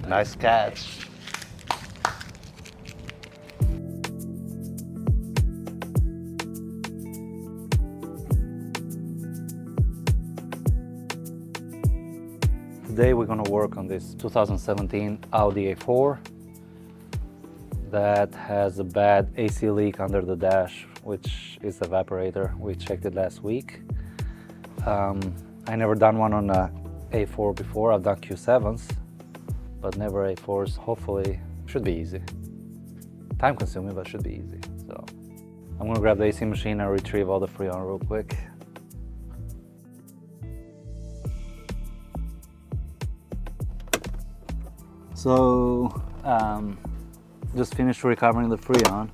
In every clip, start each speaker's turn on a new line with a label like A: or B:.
A: Nice catch. Today we're going to work on this 2017 Audi A4 that has a bad AC leak under the dash, which is the evaporator. We checked it last week. I never done one on a A4 before. I've done Q7s, but never A4s. Hopefully should be easy. Time consuming, but should be easy. So I'm going to grab the AC machine and retrieve all the Freon real quick. So just finished recovering the Freon,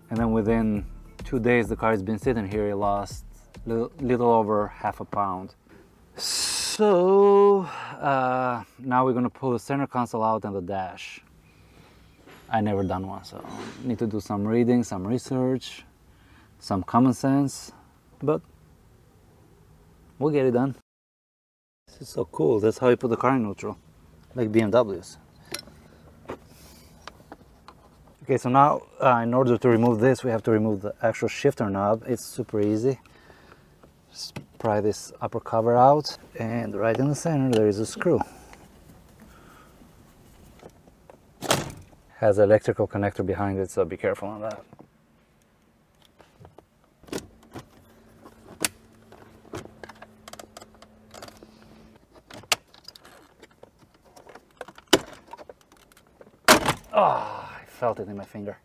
A: and then within 2 days the car has been sitting here. It lost little over half a pound. So now we're going to pull the center console out and the dash. I never done one, so need to do some reading, some research, some common sense, but we'll get it done. This is so cool. That's how you put the car in neutral, like BMWs. Okay, so now in order to remove this, we have to remove the actual shifter knob. It's super easy. Just pry this upper cover out, and right in the center there is a screw. Has an electrical connector behind it, so be careful on that. Ah, I felt it in my finger.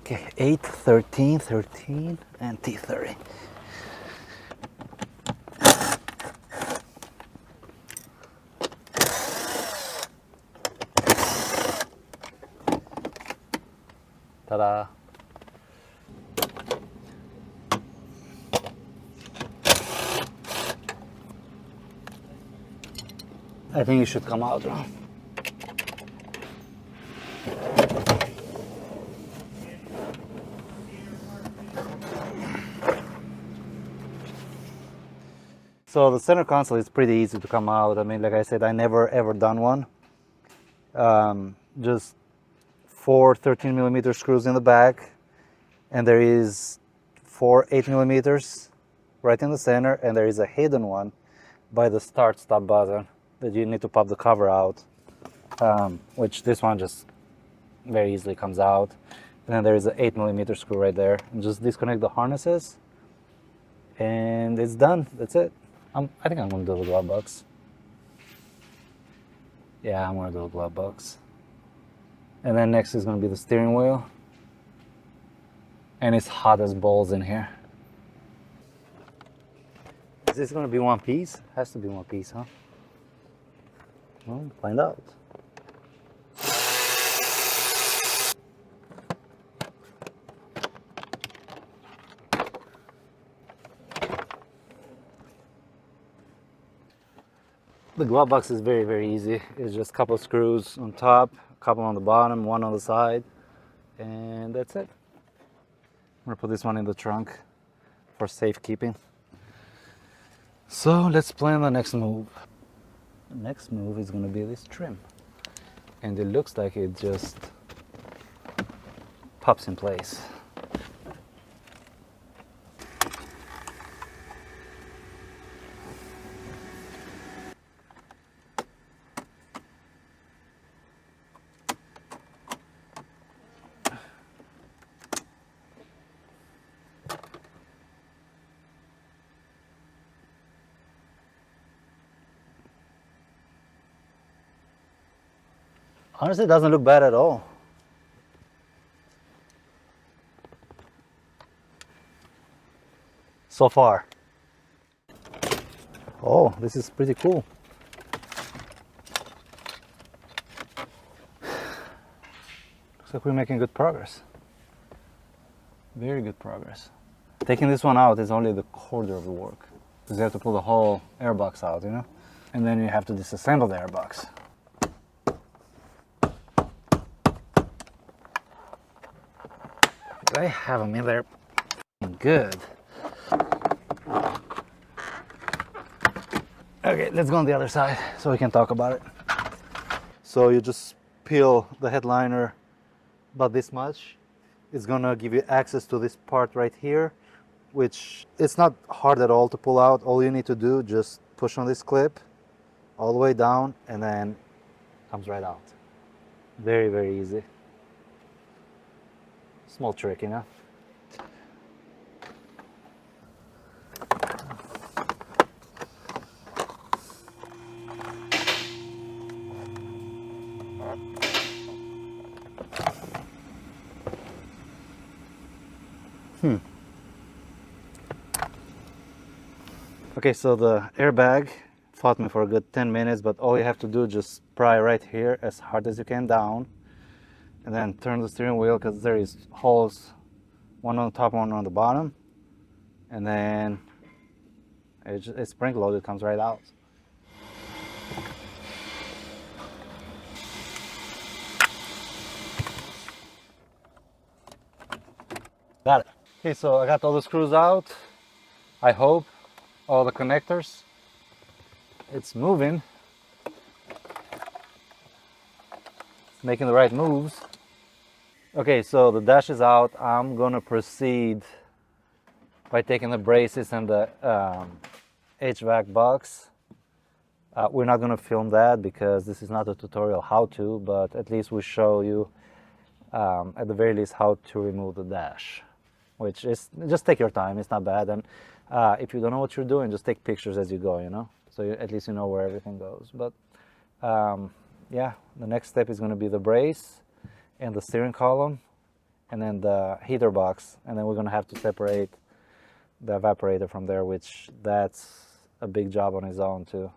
A: Okay, 8, 13, 13, and T30. Ta-da! I think it should come out now. So the center console is pretty easy to come out. I mean, like I said, I never ever done one. Just 4 13mm screws in the back, and there is 4 8mm right in the center, and there is a hidden one by the start-stop button that you need to pop the cover out, which this one just very easily comes out. And then there is an 8mm screw right there, and just disconnect the harnesses, and it's done. That's it. I think I'm going to do the glove box. Yeah, I'm going to do the glove box. And then next is going to be the steering wheel. And it's hot as balls in here. Is this going to be one piece? Has to be one piece, huh? Well, find out. The glove box is very, very easy. It's just a couple of screws on top, a couple on the bottom, one on the side, and that's it. I'm gonna put this one in the trunk for safekeeping. So let's plan the next move. The next move is gonna be this trim. And it looks like it just pops in place. Honestly, it doesn't look bad at all. So far. Oh, this is pretty cool. Looks like we're making good progress. Very good progress. Taking this one out is only the quarter of the work, because you have to pull the whole airbox out, you know? and then you have to disassemble the airbox. I have them in there good. Okay, let's go on the other side so we can talk about it. So you just peel the headliner about this much. It's gonna give you access to this part right here, which it's not hard at all to pull out. All you need to do, just push on this clip all the way down, and then comes right out. Very, very easy. Small trick, you know? Okay, so the airbag fought me for a good 10 minutes, but all you have to do is just pry right here as hard as you can down, and then turn the steering wheel, because there is holes, one on the top, one on the bottom, and then it's spring loaded, it comes right out. Got it. Okay, so I got all the screws out. I hope all the connectors. It's moving. It's making the right moves. Okay, so the dash is out. I'm gonna proceed by taking the braces and the HVAC box. We're not gonna film that because this is not a tutorial how to, but at least we show you at the very least how to remove the dash, which is, just take your time, it's not bad. And if you don't know what you're doing, just take pictures as you go, you know, so at least you know where everything goes. But yeah, the next step is going to be the brace and the steering column, and then the heater box, and then we're going to have to separate the evaporator from there, which that's a big job on its own too,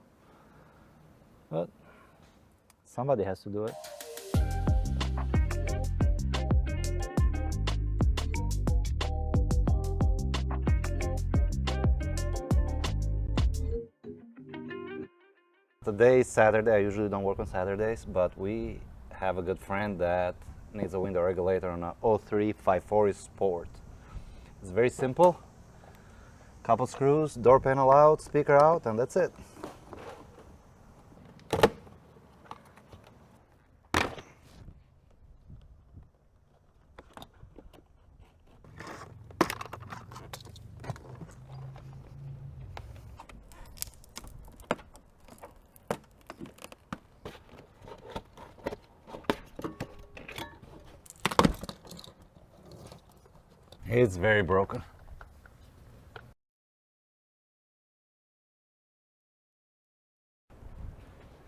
A: but somebody has to do it. Today is Saturday. I usually don't work on Saturdays, but we have a good friend that needs a window regulator on a 0354 Sport. It's very simple. Couple screws, door panel out, speaker out, and that's it. It's very broken.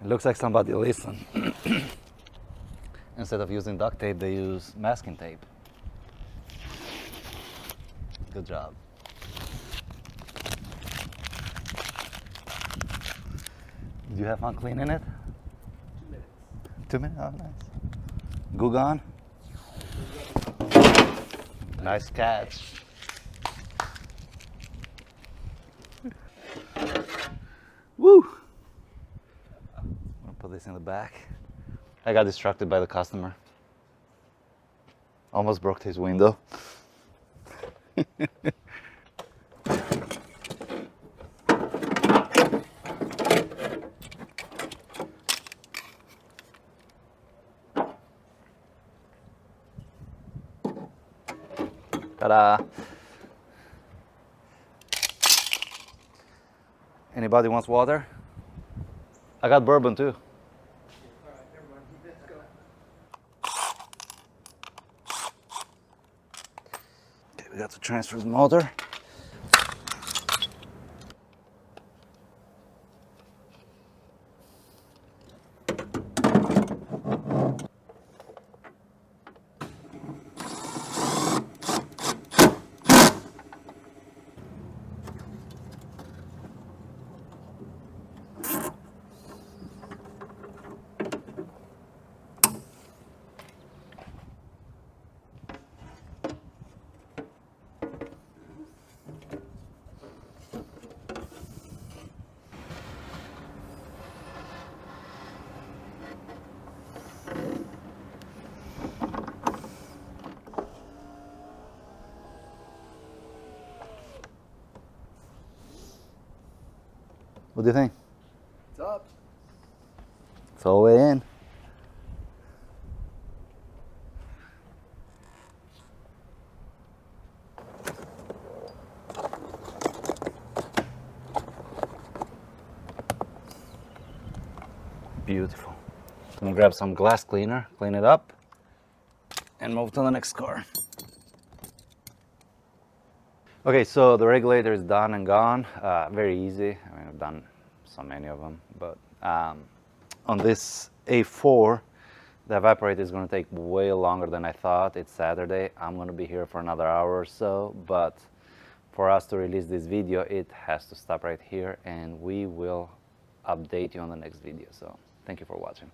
A: It looks like somebody listened. Instead of using duct tape, they use masking tape. Good job. Do you have fun cleaning it? 2 minutes. 2 minutes? Oh, nice. Goo gone? Nice catch. Woo! I'll put this in the back. I got distracted by the customer. Almost broke his window. Ta-da! Anybody wants water? I got bourbon too. Okay, we got to transfer the motor. What do you think?
B: It's up.
A: It's all the way in. Beautiful. I'm gonna grab some glass cleaner, clean it up, and move to the next car. Okay, so the regulator is done and gone. Very easy. I mean, I've done so many of them, but on this A4, the evaporator is going to take way longer than I thought. It's Saturday. I'm going to be here for another hour or so, but for us to release this video, it has to stop right here, and we will update you on the next video. So thank you for watching.